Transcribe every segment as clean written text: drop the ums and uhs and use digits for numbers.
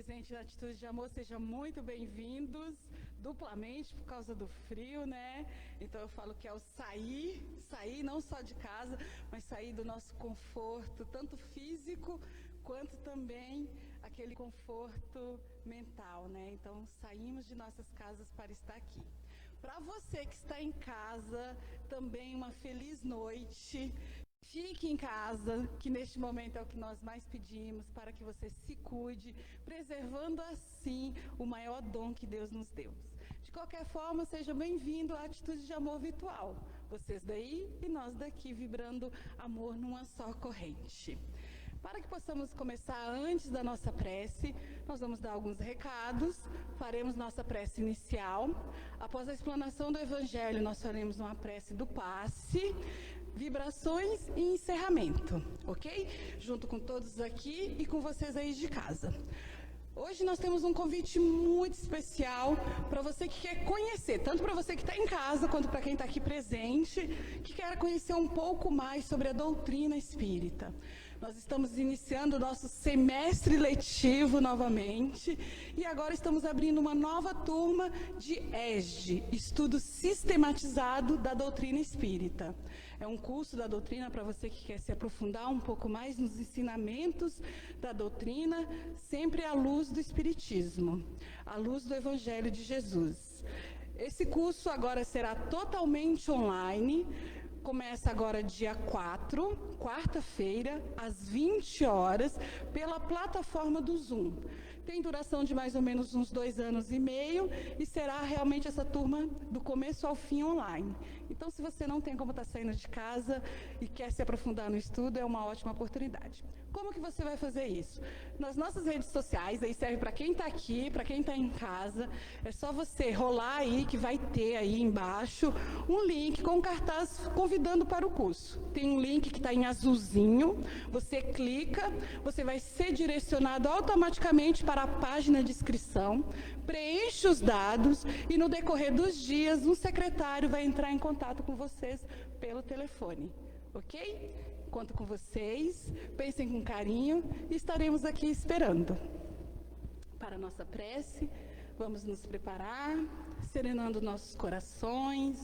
presente na Atitude de Amor, sejam muito bem-vindos, duplamente por causa do frio, né? Então eu falo que é o sair não só de casa, mas sair do nosso conforto, tanto físico quanto também aquele conforto mental, né? Então saímos de nossas casas para estar aqui. Para você que está em casa, também uma feliz noite. Fique em casa, que neste momento é o que nós mais pedimos, para que você se cuide, preservando assim o maior dom que Deus nos deu. De qualquer forma, seja bem-vindo à Atitude de Amor virtual. Vocês daí e nós daqui, vibrando amor numa só corrente. Para que possamos começar antes da nossa prece, nós vamos dar alguns recados, faremos nossa prece inicial. Após a explanação do Evangelho, nós faremos uma prece do passe, vibrações e encerramento, ok? Junto com todos aqui e com vocês aí de casa. Hoje nós temos um convite muito especial para você que quer conhecer, tanto para você que está em casa, quanto para quem está aqui presente, que quer conhecer um pouco mais sobre a doutrina espírita. Nós estamos iniciando o nosso semestre letivo novamente e agora estamos abrindo uma nova turma de ESD, Estudo Sistematizado da Doutrina Espírita. É um curso da doutrina para você que quer se aprofundar um pouco mais nos ensinamentos da doutrina, sempre à luz do Espiritismo, à luz do Evangelho de Jesus. Esse curso agora será totalmente online. Começa agora dia 4, quarta-feira, às 20 horas, pela plataforma do Zoom. Tem duração de mais ou menos uns 2 anos e meio e será realmente essa turma do começo ao fim online. Então, se você não tem como estar saindo de casa e quer se aprofundar no estudo, é uma ótima oportunidade. Como que você vai fazer isso? Nas nossas redes sociais, aí serve para quem está aqui, para quem está em casa, é só você rolar aí, que vai ter aí embaixo um link com um cartaz convidando para o curso. Tem um link que está em azulzinho, você clica, você vai ser direcionado automaticamente para a página de inscrição, preenche os dados e no decorrer dos dias um secretário vai entrar em contato com vocês pelo telefone, ok? Conto com vocês, pensem com carinho e estaremos aqui esperando. Para a nossa prece, vamos nos preparar, serenando nossos corações,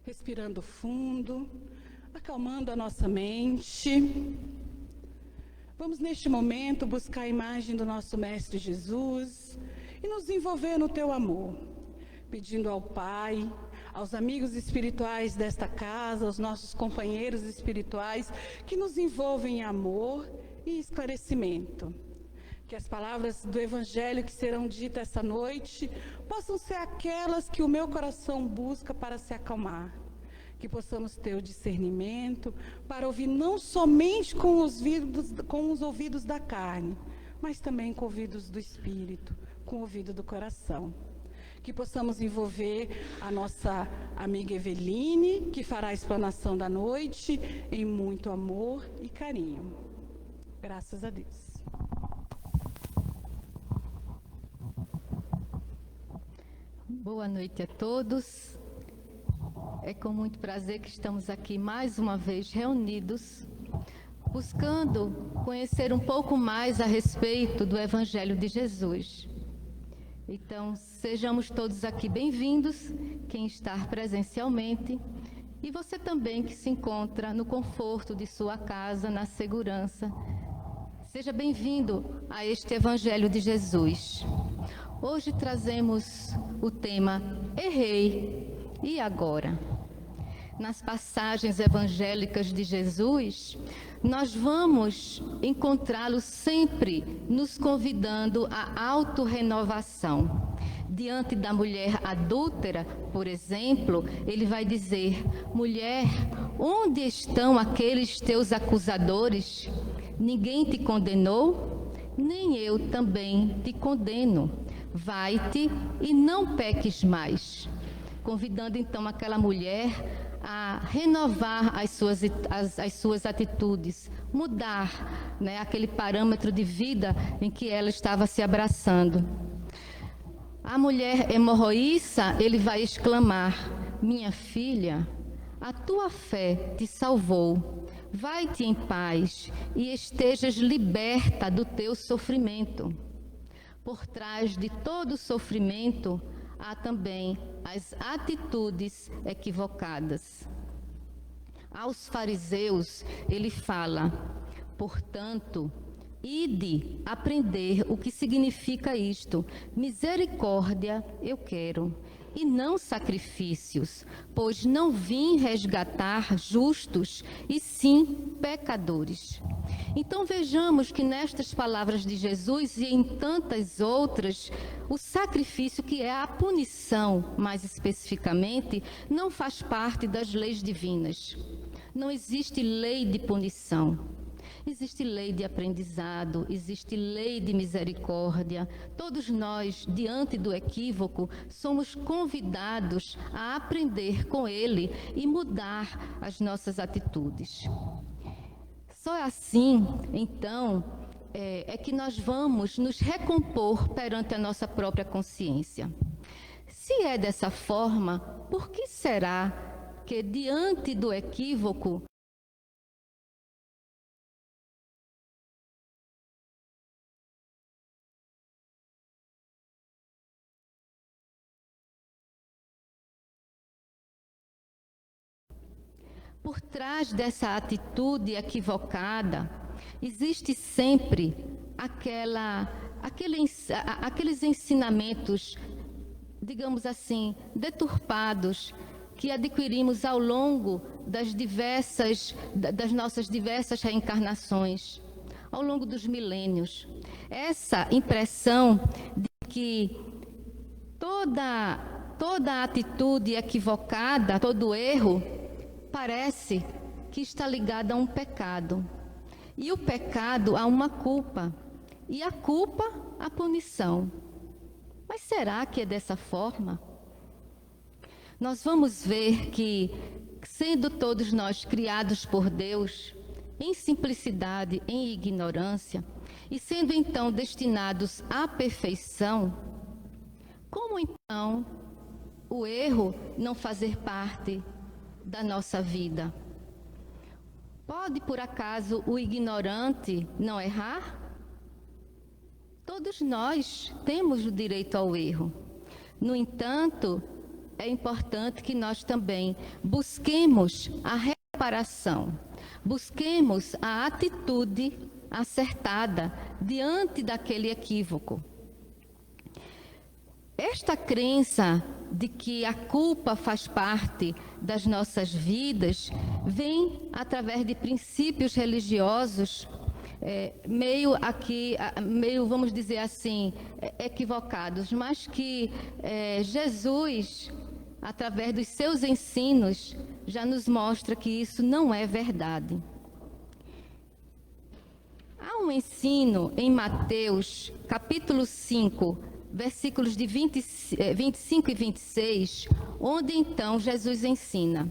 respirando fundo, acalmando a nossa mente. Vamos neste momento buscar a imagem do nosso Mestre Jesus e nos envolver no teu amor, pedindo ao Pai, aos amigos espirituais desta casa, aos nossos companheiros espirituais, que nos envolvem em amor e esclarecimento. Que as palavras do Evangelho que serão ditas essa noite possam ser aquelas que o meu coração busca para se acalmar. Que possamos ter o discernimento para ouvir não somente com os ouvidos da carne, mas também com ouvidos do Espírito, com o ouvido do coração. Que possamos envolver a nossa amiga Eveline, que fará a explanação da noite, em muito amor e carinho. Graças a Deus. Boa noite a todos. É com muito prazer que estamos aqui mais uma vez reunidos, buscando conhecer um pouco mais a respeito do Evangelho de Jesus. Então, sejamos todos aqui bem-vindos, quem está presencialmente, e você também que se encontra no conforto de sua casa, na segurança. Seja bem-vindo a este Evangelho de Jesus. Hoje trazemos o tema Errei, e agora? Nas passagens evangélicas de Jesus, nós vamos encontrá-lo sempre nos convidando à autorrenovação. Diante da mulher adúltera, por exemplo, ele vai dizer: mulher, onde estão aqueles teus acusadores? Ninguém te condenou? Nem eu também te condeno. Vai-te e não peques mais. Convidando então aquela mulher a renovar as suas atitudes, mudar, né, aquele parâmetro de vida em que ela estava se abraçando. A mulher hemorroíça, ele vai exclamar: minha filha, a tua fé te salvou. Vai-te em paz e estejas liberta do teu sofrimento. Por trás de todo sofrimento, há também as atitudes equivocadas. Aos fariseus, ele fala, portanto, ide aprender o que significa isto. Misericórdia eu quero, e não sacrifícios, pois não vim resgatar justos, e sim pecadores. Então vejamos que nestas palavras de Jesus e em tantas outras, o sacrifício, que é a punição, mais especificamente, não faz parte das leis divinas. Não existe lei de punição. Existe lei de aprendizado, existe lei de misericórdia. Todos nós, diante do equívoco, somos convidados a aprender com ele e mudar as nossas atitudes. Só assim, então, é que nós vamos nos recompor perante a nossa própria consciência. Se é dessa forma, por que será que diante do equívoco por trás dessa atitude equivocada, existe sempre aqueles ensinamentos, digamos assim, deturpados, que adquirimos ao longo das nossas diversas reencarnações, ao longo dos milênios. Essa impressão de que toda atitude equivocada, todo erro, parece que está ligado a um pecado. E o pecado a uma culpa. E a culpa a punição. Mas será que é dessa forma? Nós vamos ver que, sendo todos nós criados por Deus, em simplicidade, em ignorância, e sendo então destinados à perfeição, como então o erro não fazer parte da nossa vida? Pode, por acaso, o ignorante não errar? Todos nós temos o direito ao erro. No entanto, é importante que nós também busquemos a reparação, busquemos a atitude acertada diante daquele equívoco. Esta crença de que a culpa faz parte das nossas vidas vem através de princípios religiosos meio, vamos dizer assim, equivocados, mas que Jesus, através dos seus ensinos, já nos mostra que isso não é verdade. Há um ensino em Mateus, capítulo 5, versículos de 25 e 26, onde então Jesus ensina: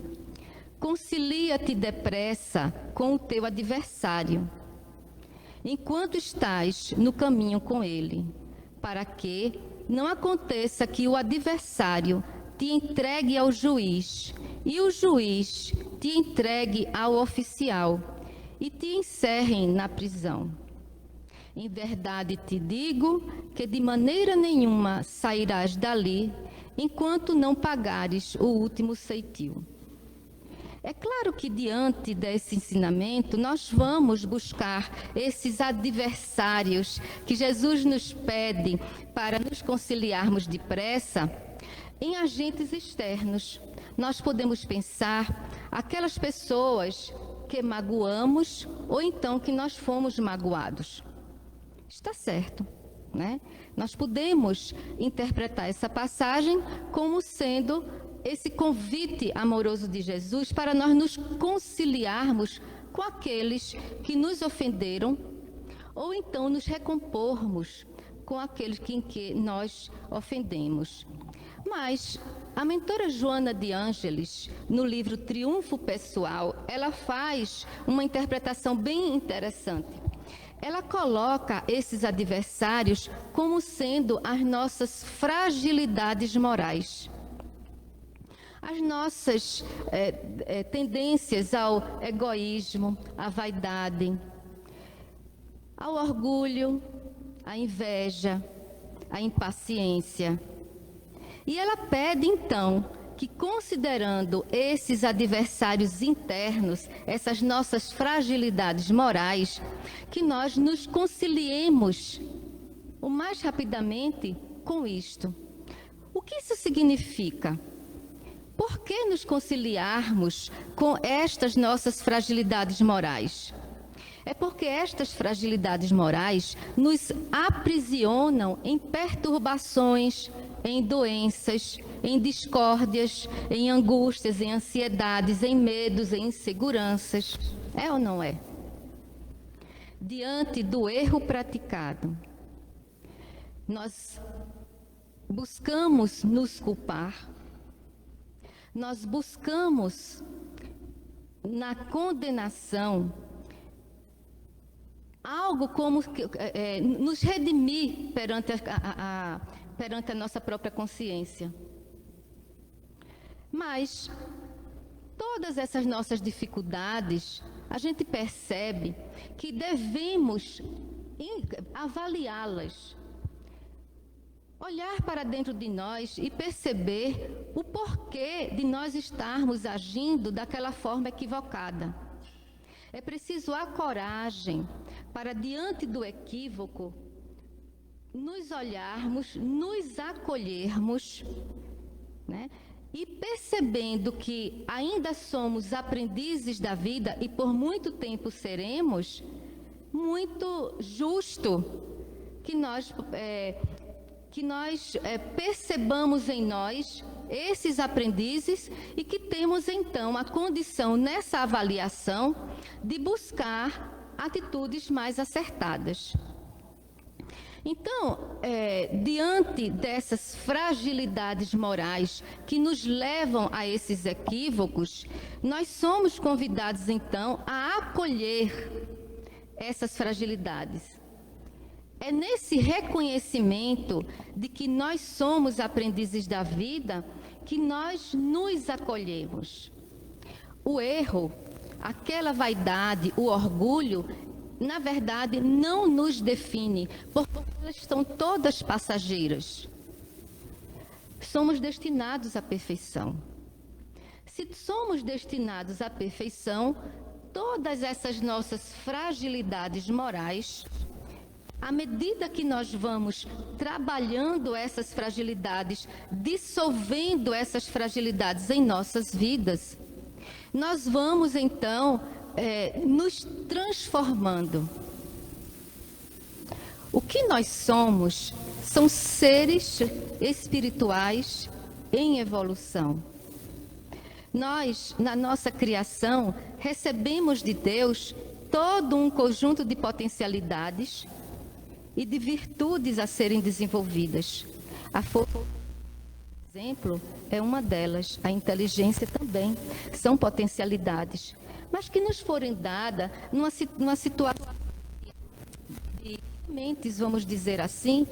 concilia-te depressa com o teu adversário, enquanto estás no caminho com ele, para que não aconteça que o adversário te entregue ao juiz, e o juiz te entregue ao oficial, e te encerrem na prisão. Em verdade te digo que de maneira nenhuma sairás dali, enquanto não pagares o último ceitil. É claro que diante desse ensinamento, nós vamos buscar esses adversários que Jesus nos pede para nos conciliarmos depressa em agentes externos. Nós podemos pensar aquelas pessoas que magoamos ou então que nós fomos magoados. Está certo, né? Nós podemos interpretar essa passagem como sendo esse convite amoroso de Jesus para nós nos conciliarmos com aqueles que nos ofenderam, ou então nos recompormos com aqueles que nós ofendemos. Mas a mentora Joana de Ângeles, no livro Triunfo Pessoal, ela faz uma interpretação bem interessante. Ela coloca esses adversários como sendo as nossas fragilidades morais. as nossas tendências ao egoísmo, à vaidade, ao orgulho, à inveja, à impaciência. E ela pede, então, que considerando esses adversários internos, essas nossas fragilidades morais, que nós nos conciliemos o mais rapidamente com isto. O que isso significa? Por que nos conciliarmos com estas nossas fragilidades morais? É porque estas fragilidades morais nos aprisionam em perturbações, em doenças, em discórdias, em angústias, em ansiedades, em medos, em inseguranças. É ou não é? Diante do erro praticado, nós buscamos nos culpar, nós buscamos na condenação algo como nos redimir perante a nossa própria consciência. Mas todas essas nossas dificuldades, a gente percebe que devemos avaliá-las, olhar para dentro de nós e perceber o porquê de nós estarmos agindo daquela forma equivocada. É preciso a coragem para, diante do equívoco, nos olharmos, nos acolhermos, né? E percebendo que ainda somos aprendizes da vida e por muito tempo seremos, muito justo que nós percebamos em nós esses aprendizes e que temos então a condição nessa avaliação de buscar atitudes mais acertadas. Então, diante dessas fragilidades morais que nos levam a esses equívocos, nós somos convidados então a acolher essas fragilidades. É nesse reconhecimento de que nós somos aprendizes da vida que nós nos acolhemos. O erro, aquela vaidade, o orgulho, na verdade, não nos define, porque elas estão todas passageiras. Somos destinados à perfeição. Se somos destinados à perfeição, todas essas nossas fragilidades morais, à medida que nós vamos trabalhando essas fragilidades, dissolvendo essas fragilidades em nossas vidas, nós vamos então nos transformando. O que nós somos são seres espirituais em evolução. Nós, na nossa criação, recebemos de Deus todo um conjunto de potencialidades e de virtudes a serem desenvolvidas. A força, por exemplo, é uma delas. A inteligência também são potencialidades, mas que nos forem dadas numa situação de mentes, vamos dizer assim,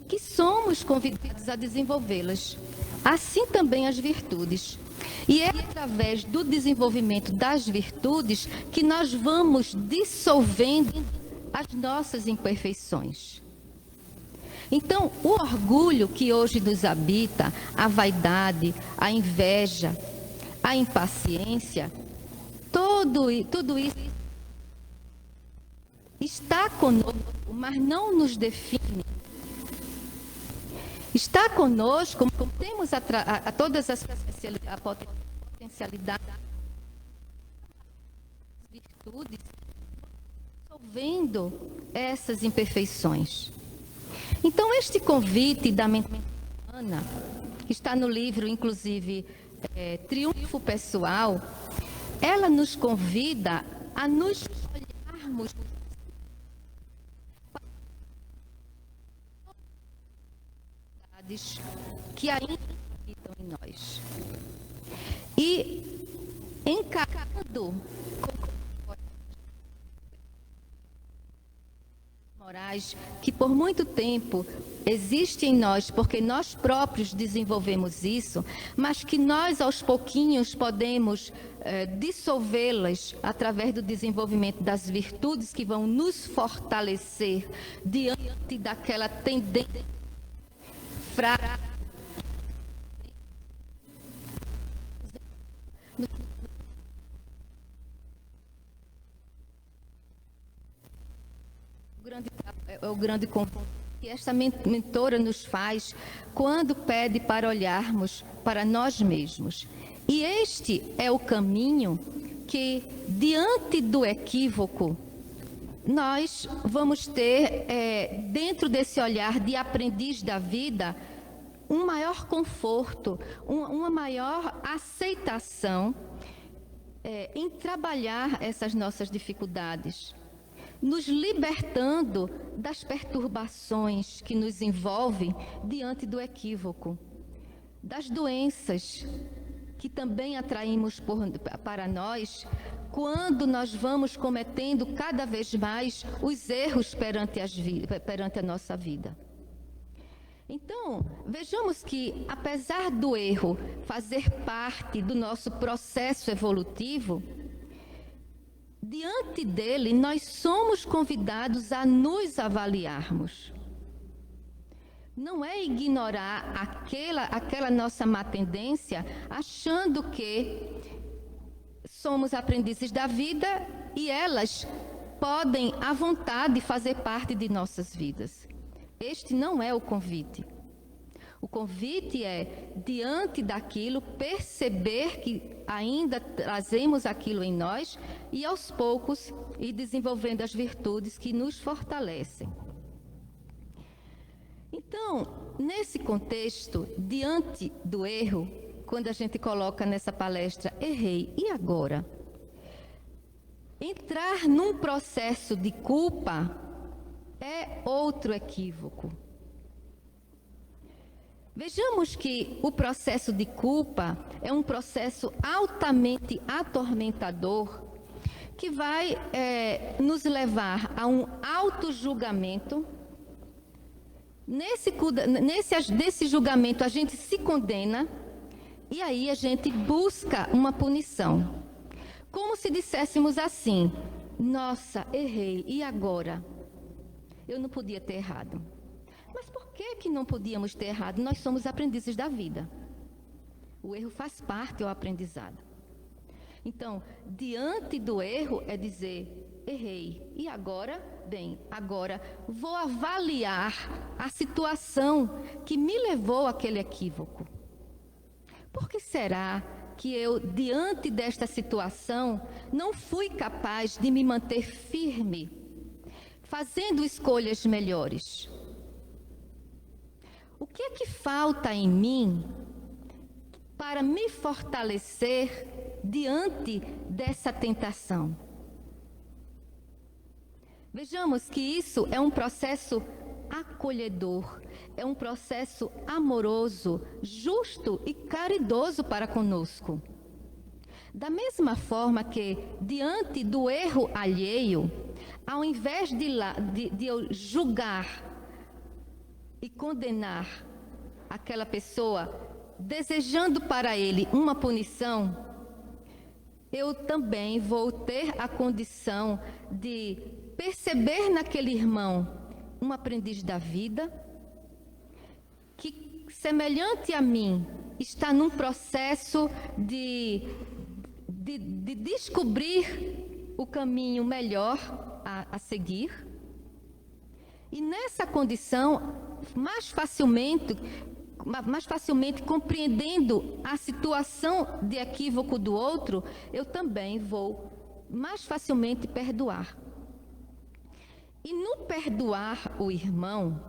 que somos convidados a desenvolvê-las. Assim também as virtudes. E é através do desenvolvimento das virtudes que nós vamos dissolvendo as nossas imperfeições. Então, o orgulho que hoje nos habita, a vaidade, a inveja, a impaciência, tudo isso está conosco, mas não nos define. Está conosco, como temos a todas as potencialidades, virtudes, resolvendo essas imperfeições. Então, este convite da mente humana, que está no livro, inclusive, Triunfo Pessoal, ela nos convida a nos olharmos que ainda habitam em nós. E encarando morais que por muito tempo existe em nós porque nós próprios desenvolvemos isso, mas que nós aos pouquinhos podemos dissolvê-las através do desenvolvimento das virtudes que vão nos fortalecer diante daquela tendência fraca. O grande convite que esta mentora nos faz quando pede para olharmos para nós mesmos. E este é o caminho que, diante do equívoco, nós vamos ter, dentro desse olhar de aprendiz da vida, um maior conforto, uma maior aceitação em trabalhar essas nossas dificuldades, nos libertando das perturbações que nos envolvem diante do equívoco, das doenças que também atraímos para nós quando nós vamos cometendo cada vez mais os erros perante a nossa vida. Então, vejamos que, apesar do erro fazer parte do nosso processo evolutivo, diante dele, nós somos convidados a nos avaliarmos. Não é ignorar aquela nossa má tendência, achando que somos aprendizes da vida e elas podem, à vontade, fazer parte de nossas vidas. Este não é o convite. O convite é, diante daquilo, perceber que ainda trazemos aquilo em nós e, aos poucos, ir desenvolvendo as virtudes que nos fortalecem. Então, nesse contexto, diante do erro, quando a gente coloca nessa palestra, errei, e agora? Entrar num processo de culpa é outro equívoco. Vejamos que o processo de culpa é um processo altamente atormentador que vai nos levar a um autojulgamento. Nesse julgamento a gente se condena e aí a gente busca uma punição. Como se disséssemos assim: nossa, errei, e agora? Eu não podia ter errado. Mas por que não podíamos ter errado? Nós somos aprendizes da vida. O erro faz parte do aprendizado. Então, diante do erro é dizer, errei. E agora? Bem, agora vou avaliar a situação que me levou àquele equívoco. Por que será que eu, diante desta situação, não fui capaz de me manter firme, fazendo escolhas melhores? O que é que falta em mim para me fortalecer diante dessa tentação? Vejamos que isso é um processo acolhedor, é um processo amoroso, justo e caridoso para conosco. Da mesma forma que, diante do erro alheio, ao invés de eu julgar e condenar aquela pessoa, desejando para ele uma punição, eu também vou ter a condição de perceber naquele irmão um aprendiz da vida, que, semelhante a mim, está num processo de descobrir o caminho melhor a seguir. E nessa condição, mais facilmente compreendendo a situação de equívoco do outro, eu também vou mais facilmente perdoar. E no perdoar o irmão,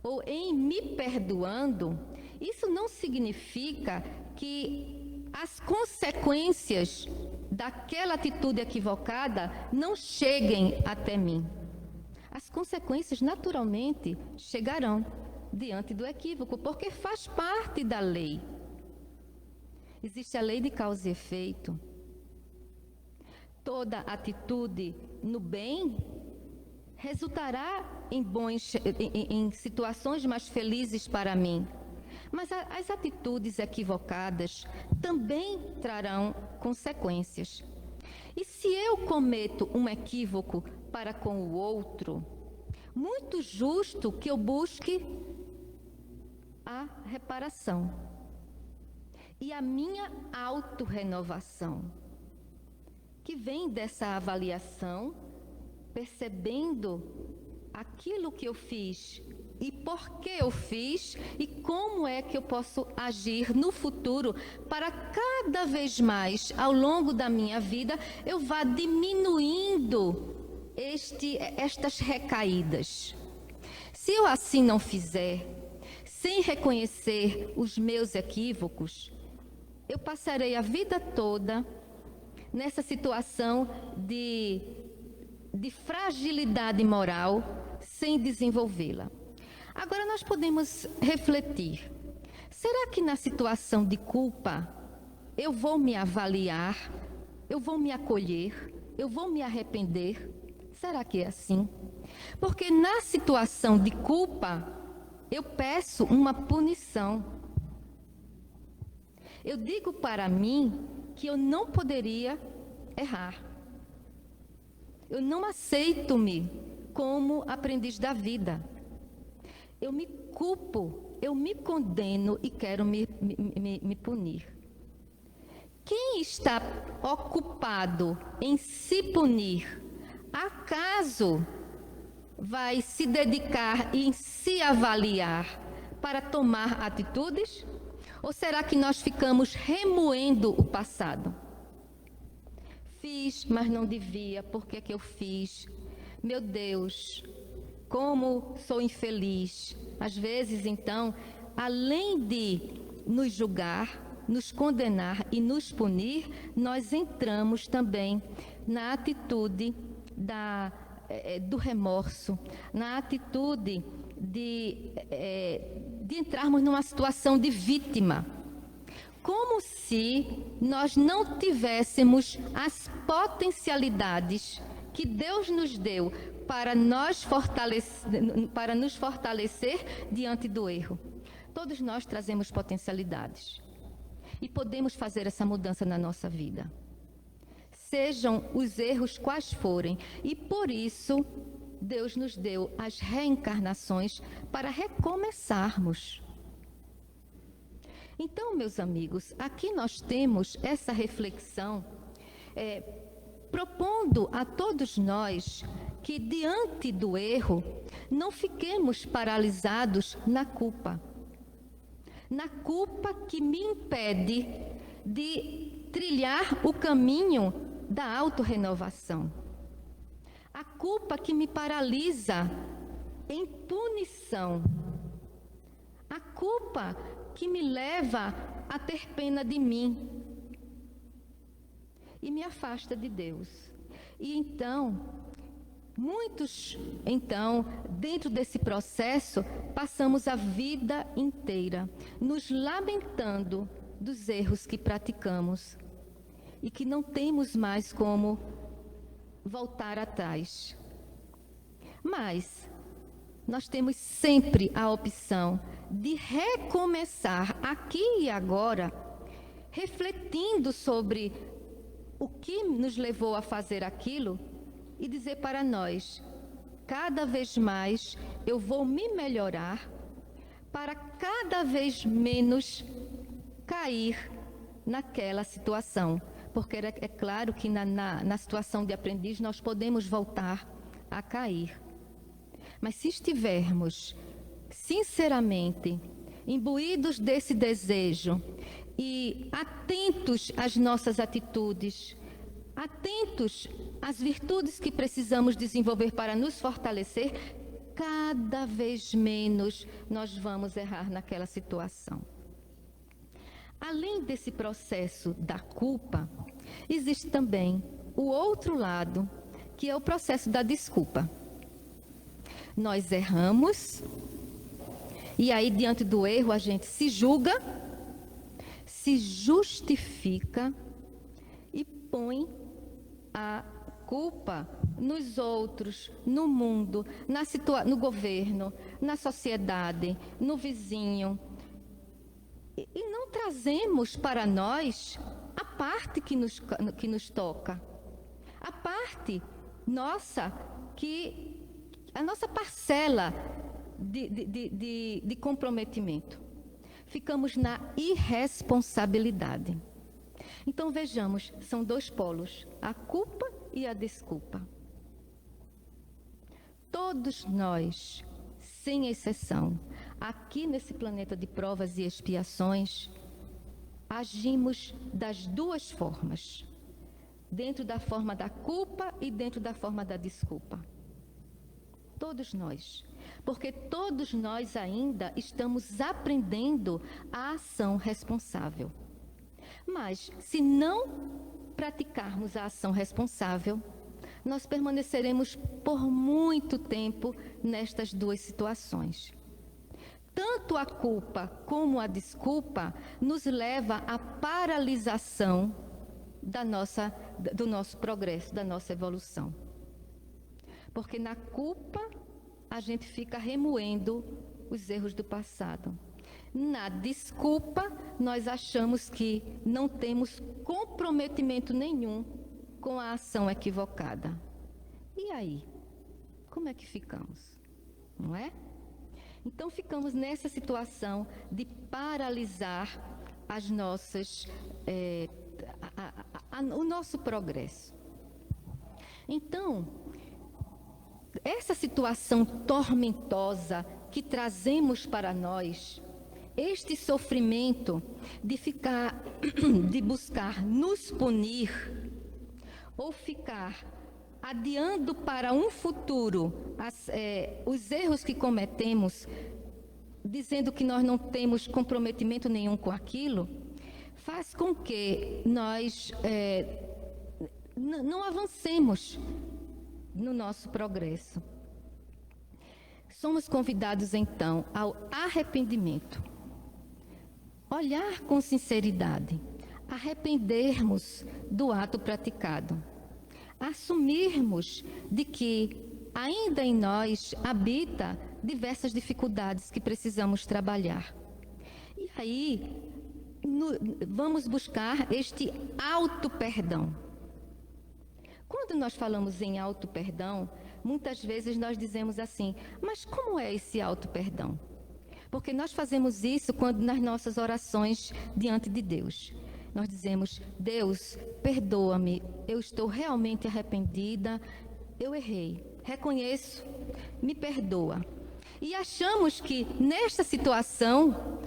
ou em me perdoando, isso não significa que as consequências daquela atitude equivocada não cheguem até mim. As consequências naturalmente chegarão diante do equívoco, porque faz parte da lei. Existe a lei de causa e efeito. Toda atitude no bem resultará em situações mais felizes para mim. Mas as atitudes equivocadas também trarão consequências. E se eu cometo um equívoco para com o outro, muito justo que eu busque a reparação e a minha autorrenovação, que vem dessa avaliação, percebendo aquilo que eu fiz e por que eu fiz e como é que eu posso agir no futuro para cada vez mais, ao longo da minha vida, eu vá diminuindo estas recaídas. Se eu assim não fizer, sem reconhecer os meus equívocos, eu passarei a vida toda nessa situação de fragilidade moral sem desenvolvê-la. Agora nós podemos refletir. Será que na situação de culpa eu vou me avaliar, eu vou me acolher, eu vou me arrepender? Será que é assim? Porque na situação de culpa eu peço uma punição. Eu digo para mim que eu não poderia errar. Eu não aceito-me como aprendiz da vida. Eu me culpo, eu me condeno e quero me punir. Quem está ocupado em se punir, acaso vai se dedicar em se avaliar para tomar atitudes? Ou será que nós ficamos remoendo o passado? Fiz, mas não devia, por que eu fiz? Meu Deus, como sou infeliz. Às vezes, então, além de nos julgar, nos condenar e nos punir, nós entramos também na atitude do remorso, na atitude de entrarmos numa situação de vítima. Como se nós não tivéssemos as potencialidades que Deus nos deu para nos fortalecer diante do erro. Todos nós trazemos potencialidades e podemos fazer essa mudança na nossa vida. Sejam os erros quais forem, e por isso Deus nos deu as reencarnações para recomeçarmos. Então, meus amigos, aqui nós temos essa reflexão propondo a todos nós que diante do erro não fiquemos paralisados na culpa que me impede de trilhar o caminho da autorrenovação, a culpa que me paralisa em punição, a culpa que me leva a ter pena de mim e me afasta de Deus. E muitos, dentro desse processo, passamos a vida inteira nos lamentando dos erros que praticamos e que não temos mais como voltar atrás. Mas nós temos sempre a opção de recomeçar aqui e agora, refletindo sobre o que nos levou a fazer aquilo e dizer para nós: cada vez mais eu vou me melhorar para cada vez menos cair naquela situação. Porque é claro que na situação de aprendiz nós podemos voltar a cair. Mas se estivermos sinceramente imbuídos desse desejo e atentos às nossas atitudes, atentos às virtudes que precisamos desenvolver para nos fortalecer, cada vez menos nós vamos errar naquela situação. Além desse processo da culpa, existe também o outro lado, que é o processo da desculpa. Nós erramos, e aí diante do erro a gente se julga, se justifica e põe a culpa nos outros, no mundo, no governo, na sociedade, no vizinho. E não trazemos para nós a parte que nos toca. A parte nossa, a nossa parcela de comprometimento. Ficamos na irresponsabilidade. Então vejamos, são dois polos, a culpa e a desculpa. Todos nós, sem exceção, aqui nesse planeta de provas e expiações, agimos das duas formas. Dentro da forma da culpa e dentro da forma da desculpa. Todos nós. Porque todos nós ainda estamos aprendendo a ação responsável. Mas, se não praticarmos a ação responsável, nós permaneceremos por muito tempo nestas duas situações. Tanto a culpa como a desculpa nos leva à paralisação do nosso progresso, da nossa evolução. Porque na culpa a gente fica remoendo os erros do passado. Na desculpa, nós achamos que não temos comprometimento nenhum com a ação equivocada. E aí? Como é que ficamos? Não é? Então, ficamos nessa situação de paralisar as nossas, o nosso progresso. Então, essa situação tormentosa que trazemos para nós, este sofrimento de buscar nos punir, ou ficar adiando para um futuro os erros que cometemos, dizendo que nós não temos comprometimento nenhum com aquilo, faz com que nós não avancemos no nosso progresso. Somos convidados, então, ao arrependimento. Olhar com sinceridade, arrependermos do ato praticado, assumirmos de que ainda em nós habita diversas dificuldades que precisamos trabalhar. E aí, vamos buscar este auto-perdão. Quando nós falamos em auto-perdão, muitas vezes nós dizemos assim, mas como é esse auto-perdão? Porque nós fazemos isso quando nas nossas orações diante de Deus. Nós dizemos, Deus, perdoa-me, eu estou realmente arrependida, eu errei, reconheço, me perdoa. E achamos que nesta situação,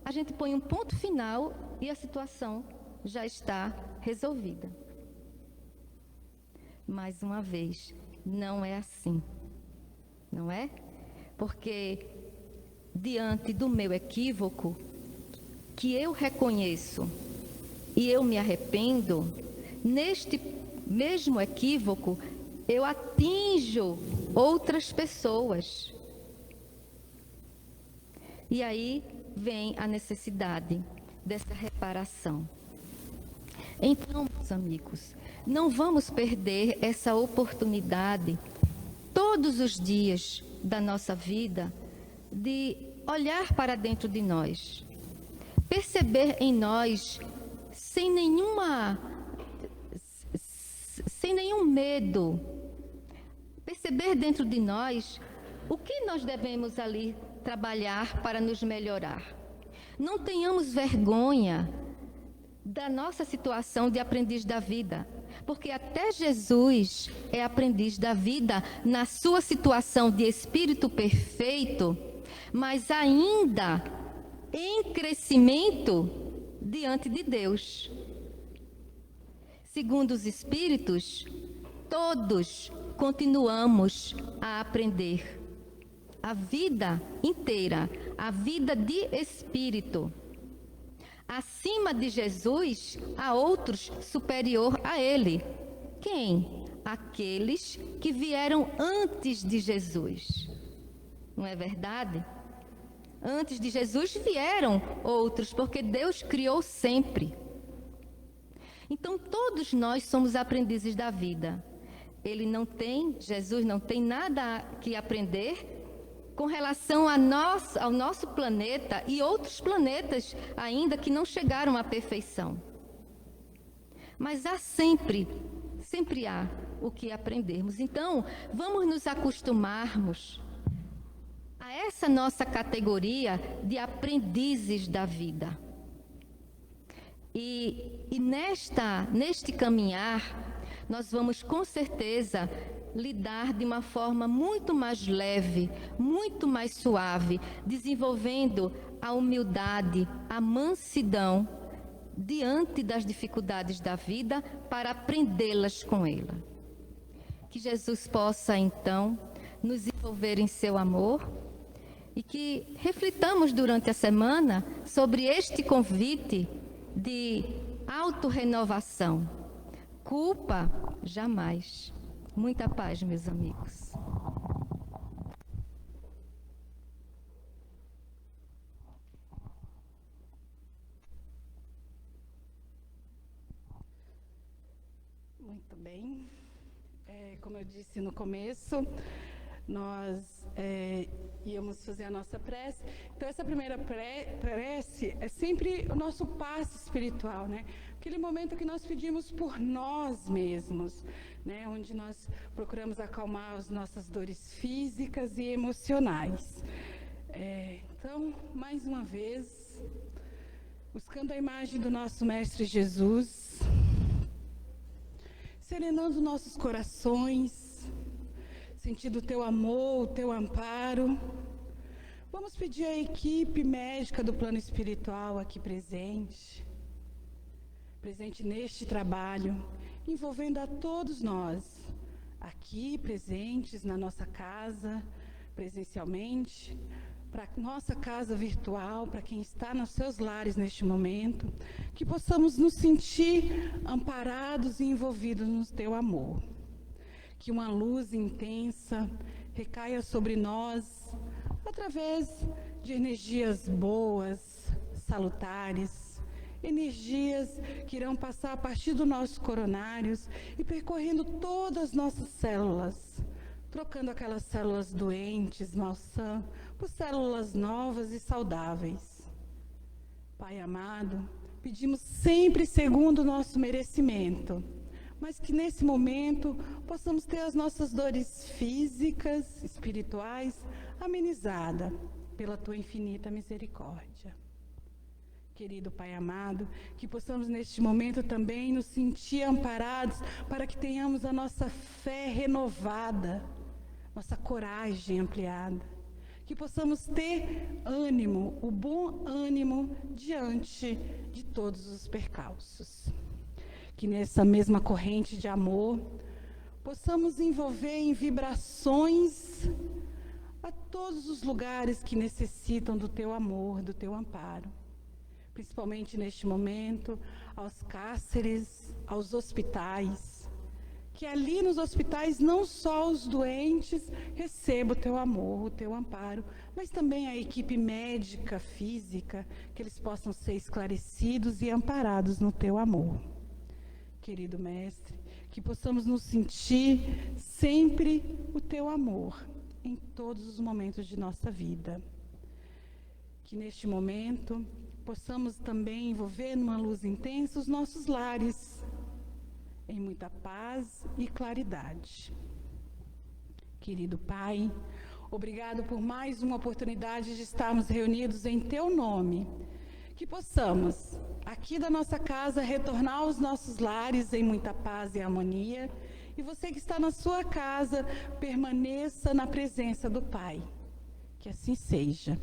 a gente põe um ponto final e a situação já está resolvida. Mais uma vez, não é assim, não é? Porque diante do meu equívoco, que eu reconheço e eu me arrependo, neste mesmo equívoco, eu atinjo outras pessoas. E aí vem a necessidade dessa reparação. Então, meus amigos, não vamos perder essa oportunidade todos os dias da nossa vida de olhar para dentro de nós, perceber em nós sem nenhum medo, perceber dentro de nós o que nós devemos ali trabalhar para nos melhorar. Não tenhamos vergonha da nossa situação de aprendiz da vida, porque até Jesus é aprendiz da vida na sua situação de espírito perfeito, mas ainda em crescimento diante de Deus. Segundo os Espíritos, todos continuamos a aprender. A vida inteira, a vida de espírito. Acima de Jesus, há outros superior a ele. Quem? Aqueles que vieram antes de Jesus. Não é verdade? Antes de Jesus vieram outros, porque Deus criou sempre. Então, todos nós somos aprendizes da vida. Jesus não tem nada que aprender com relação ao nosso planeta e outros planetas ainda que não chegaram à perfeição. Mas há sempre há o que aprendermos. Então, vamos nos acostumarmos a essa nossa categoria de aprendizes da vida. E neste caminhar, nós vamos com certeza lidar de uma forma muito mais leve, muito mais suave, desenvolvendo a humildade, a mansidão diante das dificuldades da vida para aprendê-las com ela. Que Jesus possa então nos envolver em seu amor e que reflitamos durante a semana sobre este convite de autorrenovação. Culpa, jamais. Muita paz, meus amigos. Muito bem. Como eu disse no começo, nós íamos fazer a nossa prece. Então, essa primeira prece é sempre o nosso passo espiritual, né? Aquele momento que nós pedimos por nós mesmos, né? Onde nós procuramos acalmar as nossas dores físicas e emocionais. Então, mais uma vez, buscando a imagem do nosso Mestre Jesus, serenando nossos corações, sentindo o teu amor, o teu amparo. Vamos pedir à equipe médica do plano espiritual aqui presente neste trabalho, envolvendo a todos nós, aqui presentes na nossa casa, presencialmente, para a nossa casa virtual, para quem está nos seus lares neste momento, que possamos nos sentir amparados e envolvidos no teu amor. Que uma luz intensa recaia sobre nós através de energias boas, salutares, energias que irão passar a partir dos nossos coronários e percorrendo todas as nossas células, trocando aquelas células doentes, malsã, por células novas e saudáveis. Pai amado, pedimos sempre segundo o nosso merecimento, mas que nesse momento possamos ter as nossas dores físicas, espirituais, amenizadas pela Tua infinita misericórdia. Querido Pai amado, que possamos neste momento também nos sentir amparados para que tenhamos a nossa fé renovada, nossa coragem ampliada, que possamos ter ânimo, o bom ânimo diante de todos os percalços. Que nessa mesma corrente de amor, possamos envolver em vibrações a todos os lugares que necessitam do Teu amor, do Teu amparo. Principalmente neste momento, aos cárceres, aos hospitais, que ali nos hospitais não só os doentes recebam o Teu amor, o Teu amparo, mas também a equipe médica, física, que eles possam ser esclarecidos e amparados no Teu amor. Querido Mestre, que possamos nos sentir sempre o Teu amor em todos os momentos de nossa vida. Que neste momento possamos também envolver numa luz intensa os nossos lares, em muita paz e claridade. Querido Pai, obrigado por mais uma oportunidade de estarmos reunidos em Teu nome. Que possamos, aqui da nossa casa, retornar aos nossos lares em muita paz e harmonia. E você que está na sua casa, permaneça na presença do Pai. Que assim seja.